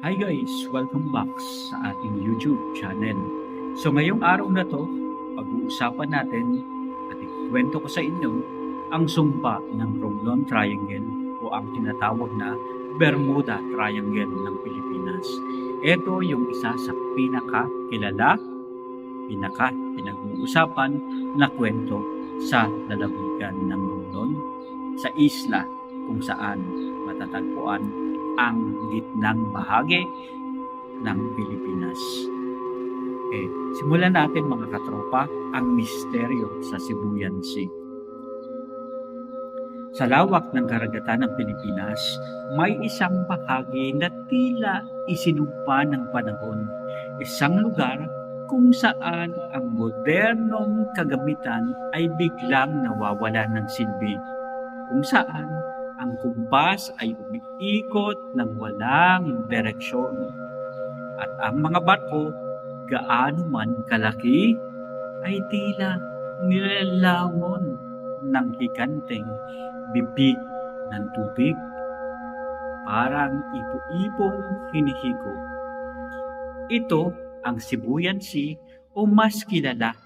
Hi guys! Welcome back sa ating YouTube channel. So ngayong araw na to, pag-uusapan natin at ikwento ko sa inyo ang sumpa ng Romblon Triangle o ang tinatawag na Bermuda Triangle ng Pilipinas. Ito yung isa sa pinaka-kilala, pinag-uusapan na kwento sa lalawigan ng Romblon, sa isla kung saan matatagpuan ang gitnang bahagi ng Pilipinas. Simulan natin mga katropa ang misteryo sa Sibuyan Sea. Sa lawak ng karagatan ng Pilipinas, may isang bahagi na tila isinumpa ng panahon. Isang lugar kung saan ang modernong kagamitan ay biglang nawawala ng silbi. Kung saan ang kumpas ay umiikot ng walang direksyon. At ang mga barko, gaano man kalaki, ay tila nilalamon ng higanteng bibig ng tubig. Parang ipo-ipong hinihigo. Ito ang Sibuyan Sea o mas kilala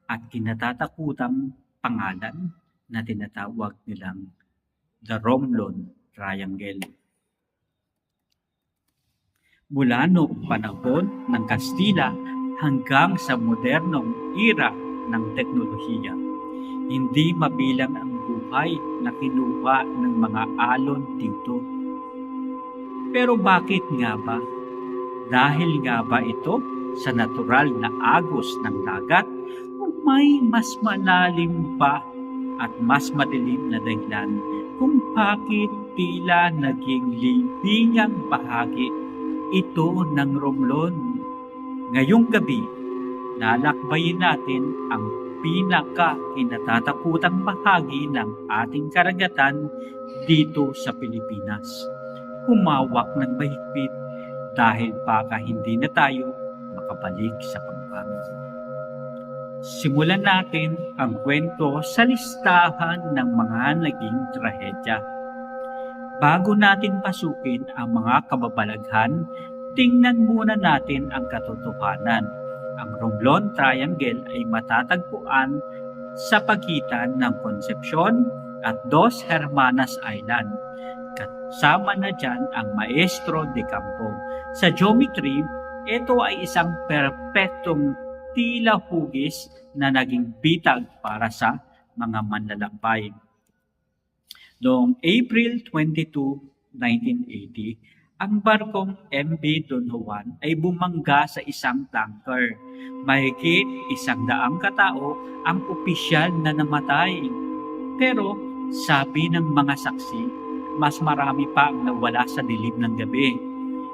at kinatatakutang pangalan na tinatawag nilang The Romblon Triangle. Mula noong panahon ng Kastila hanggang sa modernong era ng teknolohiya, hindi mabilang ang buhay na kinuha ng mga alon dito. Pero bakit nga ba? Dahil nga ba ito sa natural na agos ng dagat o may mas malalim pa at mas madilim na dahilan kung bakit tila naging libingang bahagi ito ng Romblon? Ngayong gabi, lalakbayin natin ang pinaka-kinatatakutang bahagi ng ating karagatan dito sa Pilipinas. Humawak ng mahigpit dahil baka hindi na tayo makabalik sa pagbangon. Simulan natin ang kwento sa listahan ng mga naging trahedya. Bago natin pasukin ang mga kababalaghan, tingnan muna natin ang katotohanan. Ang Romblon Triangle ay matatagpuan sa pagitan ng Concepcion at Dos Hermanas Island. Kasama na dyan ang Maestro de Campo. Sa geometry, ito ay isang perpektong tila hugis na naging bitag para sa mga manlalakbay. Noong April 22, 1980, ang barkong MV Don Juan ay bumangga sa isang tanker. Mahigit 100 katao ang opisyal na namatay. Pero sabi ng mga saksi, mas marami pa ang nawala sa dilim ng gabi.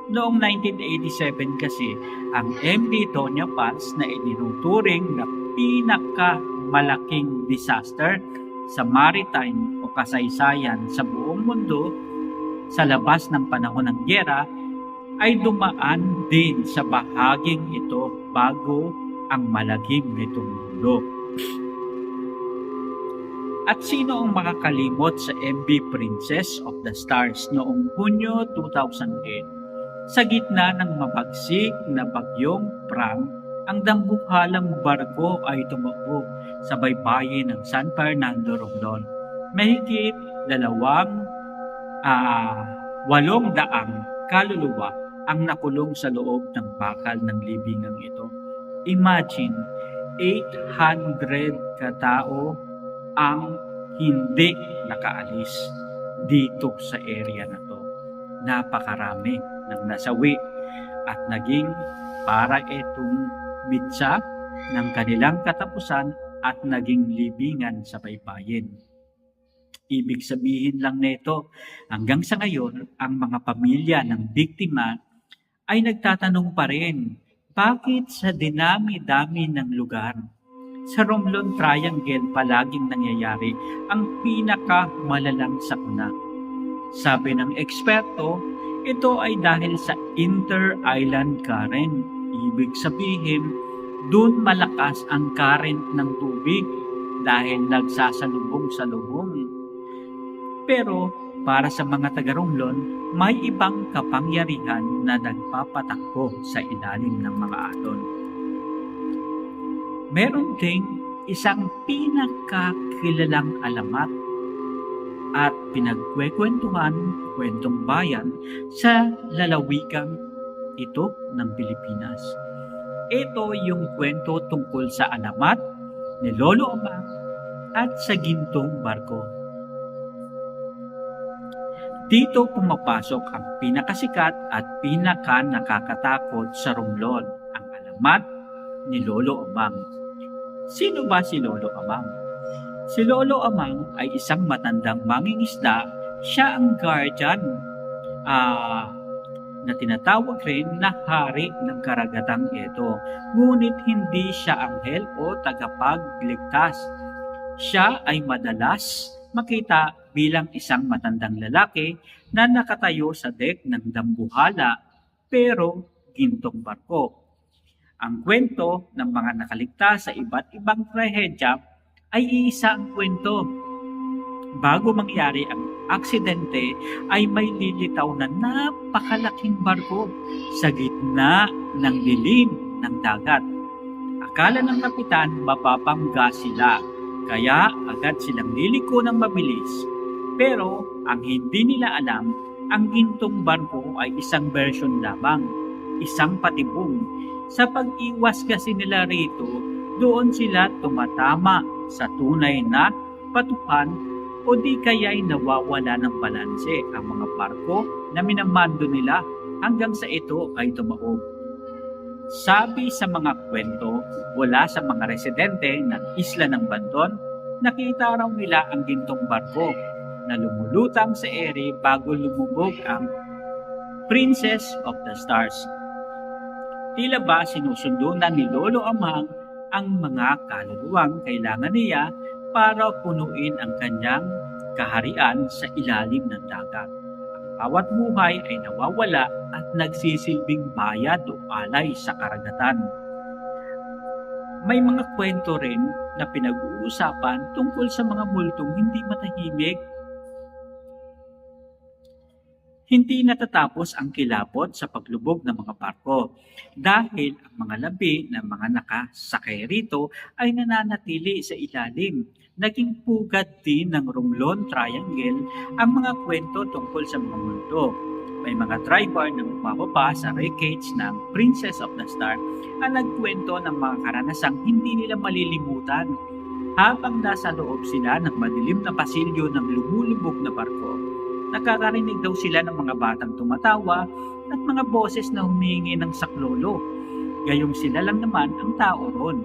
Noong 1987 kasi, ang MV Doña Paz na itinuturing na pinakamalaking disaster sa maritime o kasaysayan sa buong mundo sa labas ng panahon ng gyera ay dumaan din sa bahaging ito bago ang malagim nitong mundo. At sino ang makakalimot sa MV Princess of the Stars noong Hunyo 2008? Sa gitna ng mabagsik na bagyong Prang, ang dambuhalang barko ay tumaob sa baybayin ng San Fernando, Romblon. Mahigit 800 kaluluwa ang nakulong sa loob ng bakal ng libingang ito. Imagine, 800 katao ang hindi nakaalis dito sa area na to. Napakarami ng nasawi at naging para itong mitsa ng kanilang katapusan at naging libingan sa baybayin. Ibig sabihin lang nito, hanggang sa ngayon, ang mga pamilya ng biktima ay nagtatanong pa rin, bakit sa dinami-dami ng lugar? Sa Romblon Triangle palaging nangyayari ang pinakamalalang sakuna. Sabi ng eksperto, ito ay dahil sa inter-island current. Ibig sabihin, doon malakas ang current ng tubig dahil nagsasalubong sa lubong. Pero Para sa mga taga-Romblon, may ibang kapangyarihan na nagpapatakbo sa ilalim ng mga alon. Meron ding isang pinakakilalang alamat at pinagkwekwentuhan kwentong bayan sa lalawigang ito ng Pilipinas. Ito yung kwento tungkol sa alamat ni Lolo Amang at sa gintong barko. Dito pumapasok ang pinakasikat at nakakatakot sa Romblon, ang alamat ni Lolo Amang. Sino ba si Lolo Amang? Si Lolo Amang ay isang matandang mangingisda. Siya ang guardian na tinatawag rin na hari ng karagatang ito. Ngunit hindi siya anghel o tagapagligtas. Siya ay madalas makita bilang isang matandang lalaki na nakatayo sa dek ng dambuhala pero gintong barko. Ang kwento ng mga nakaligtas sa iba't ibang trahedya ay iisa ang kwento. Bago mangyari ang aksidente ay may lilitaw na napakalaking barko sa gitna ng dilim ng dagat. Akala ng kapitan mapapangga sila, kaya agad silang liliko ng mabilis. Pero ang hindi nila alam, ang gintong barko ay isang version lamang, isang patibong. Sa pag-iwas kasi nila rito, doon sila tumatama sa tunay na patukan o di kaya'y nawawala ng balanse ang mga barko na minamando nila hanggang sa ito ay tumaob. Sabi sa mga kwento mula sa mga residente ng isla ng Bandon, nakita raw nila ang gintong barko na lumulutang sa ere bago lumubog ang Princess of the Stars. Tila ba sinusundo na ni Lolo Amang ang mga kaluluwang kailangan niya para punuin ang kanyang kaharian sa ilalim ng dagat. Ang bawat buhay ay nawawala at nagsisilbing bayad o alay sa karagatan. May mga kwento rin na pinag-uusapan tungkol sa mga multong hindi matahimik. Hindi natatapos ang kilabot sa paglubog ng mga barko dahil ang mga labi ng mga nakasakay rito ay nananatili sa ilalim. Naging pugad din ng Romblon Triangle ang mga kwento tungkol sa mga multo. May mga driver na bumababa sa wreckage ng Princess of the Star ang nagkwento ng mga karanasang hindi nila malilimutan habang nasa loob sila ng madilim na pasilyo ng lumulubog na barko. Nakakarinig daw sila ng mga batang tumatawa at mga boses na humihingi ng saklolo. Gayong sila lang naman ang tao ron.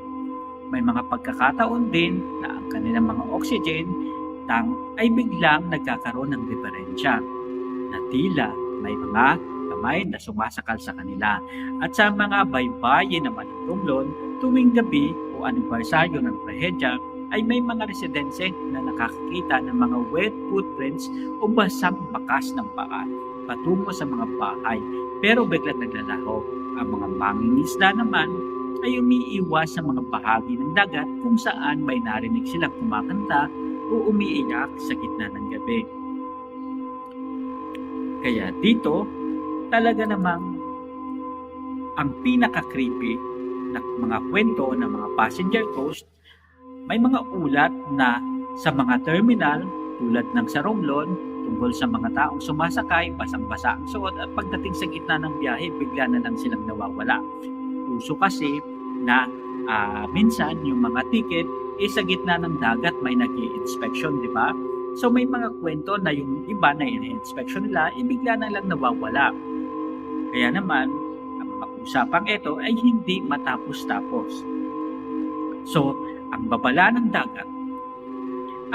May mga pagkakataon din na ang kanilang mga oxygen tank ay biglang nagkakaroon ng diferensya na tila may mga kamay na sumasakal sa kanila. At sa mga baybayin naman ng Romblon, tuwing gabi o anibersaryo ng trahedya, ay may mga residensya na nakakakita ng mga wet footprints o basang bakas ng paa patungo sa mga bahay pero biglang naglalaho. Ang mga mangingisda naman ay umiiwas sa mga bahagi ng dagat kung saan may narinig silang kumakanta o umiiyak sa gitna ng gabi. Kaya dito, talaga namang ang pinaka-creepy na mga kwento ng mga passenger ghost. May mga ulat na sa mga terminal tulad ng sa Romblon tungkol sa mga taong sumasakay, basang-basa ang suot at pagdating sa gitna ng biyahe, bigla na lang silang nawawala. Uso kasi na minsan yung mga ticket sa gitna ng dagat may nag-i-inspection, di ba? So may mga kwento na yung iba na in-inspection nila, bigla na lang nawawala. Kaya naman, ang mga usapang ito ay hindi matapos-tapos. So, ang babala ng dagat,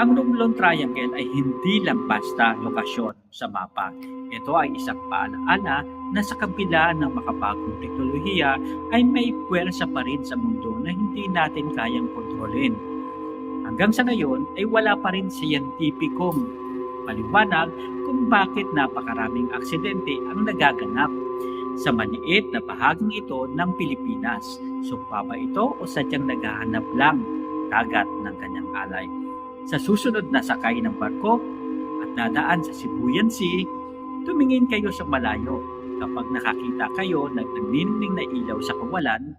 ang Romblon Triangle ay hindi lang basta lokasyon sa mapa. Ito ay isang paalaala na sa kabila ng makabagong teknolohiya ay may puwersa pa rin sa mundo na hindi natin kayang kontrolin. Hanggang sa ngayon ay wala pa rin siyentipikong paliwanag kung bakit napakaraming aksidente ang nagaganap sa maliit na bahaging ito ng Pilipinas. Sumpa ba ito o sadyang naghahanap lang dagat ng kanyang alay? Sa susunod na sakay ng barko at dadaan sa Sibuyan Sea, tumingin kayo sa malayo. Kapag nakakita kayo ng nagniningning na ilaw sa kawalan,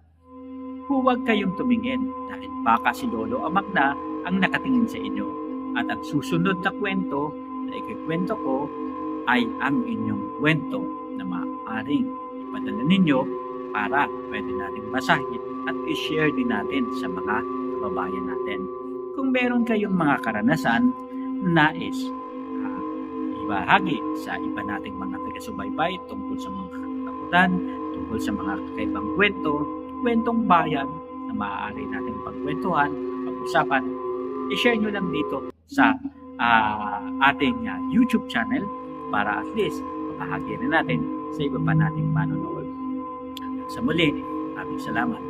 huwag kayong tumingin dahil baka si Lolo Amagna ang nakatingin sa inyo. At ang susunod na kwento na ikikwento ko ay ang inyong kwento na maaaring ipadala ninyo para pwede natin basahin at i-share din natin sa mga kababayan natin. Kung meron kayong mga karanasan na nais ibahagi sa iba nating mga taga-subaybay tungkol sa mga katakutan, tungkol sa mga kakaibang kwentong bayan na maaari nating pagkwentuhan, pag-usapan, i-share nyo lang dito sa ating YouTube channel para at least mabahagi rin natin sa iba pa nating manonood. Sa muli, maraming salamat.